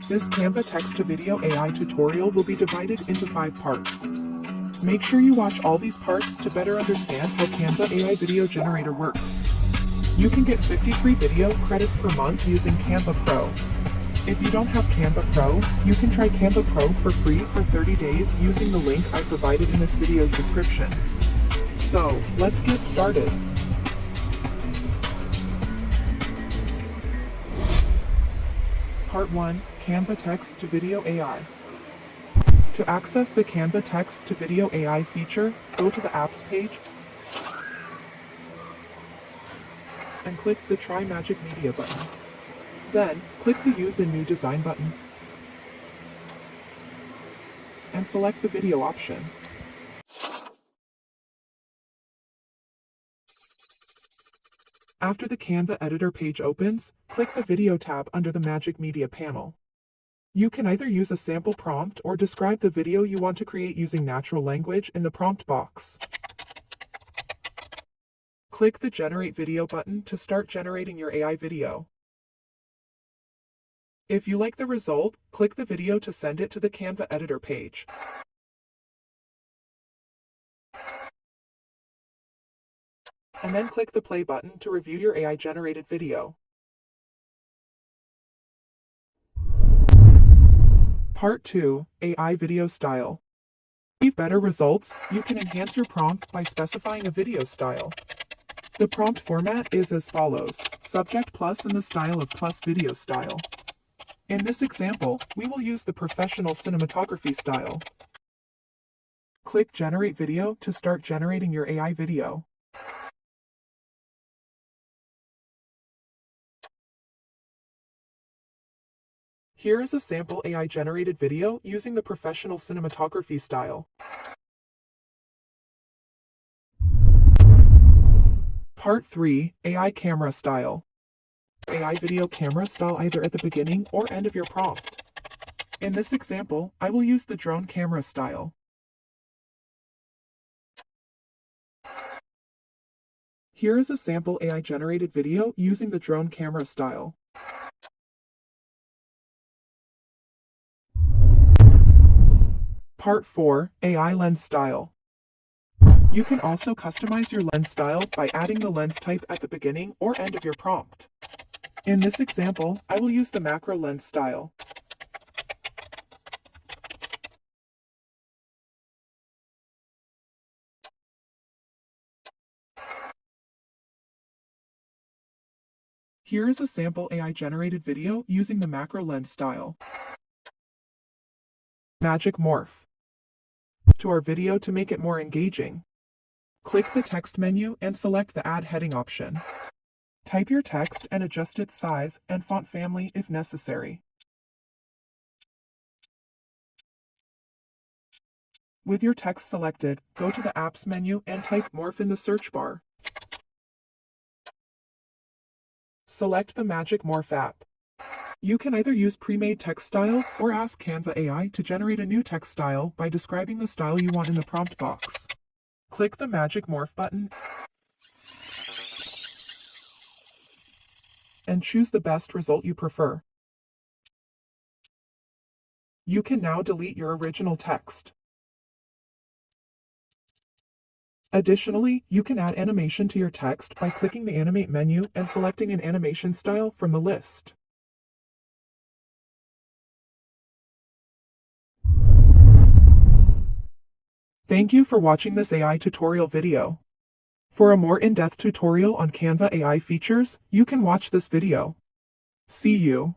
This Canva text-to-video AI tutorial will be divided into 5 parts. Make sure you watch all these parts to better understand how Canva AI video generator works. You can get 53 video credits per month using Canva Pro. If you don't have Canva Pro, you can try Canva Pro for free for 30 days using the link I provided in this video's description. So, let's get started. Part 1, Canva Text-to-Video AI. To access the Canva Text-to-Video AI feature, go to the Apps page and click the Try Magic Media button. Then, click the Use a New Design button and select the Video option. After the Canva Editor page opens, click the Video tab under the Magic Media panel. You can either use a sample prompt or describe the video you want to create using natural language in the prompt box. Click the Generate Video button to start generating your AI video. If you like the result, click the video to send it to the Canva Editor page. And then click the Play button to review your AI-generated video. Part 2, AI Video Style. To achieve better results, you can enhance your prompt by specifying a video style. The prompt format is as follows: subject plus and the style of plus video style. In this example, we will use the professional cinematography style. Click Generate Video to start generating your AI video. Here is a sample AI-generated video using the professional cinematography style. Part 3, AI Camera Style. AI video camera style either at the beginning or end of your prompt. In this example, I will use the drone camera style. Here is a sample AI-generated video using the drone camera style. Part 4, AI Lens Style. You can also customize your lens style by adding the lens type at the beginning or end of your prompt. In this example, I will use the macro lens style. Here is a sample AI-generated video using the macro lens style. Magic Morph. To our video to make it more engaging. Click the text menu and select the Add Heading option. Type your text and adjust its size and font family if necessary. With your text selected, go to the Apps menu and type Morph in the search bar. Select the Magic Morph app. You can either use pre-made text styles or ask Canva AI to generate a new text style by describing the style you want in the prompt box. Click the Magic Morph button and choose the best result you prefer. You can now delete your original text. Additionally, you can add animation to your text by clicking the Animate menu and selecting an animation style from the list. Thank you for watching this AI tutorial video. For a more in-depth tutorial on Canva AI features, you can watch this video. See you.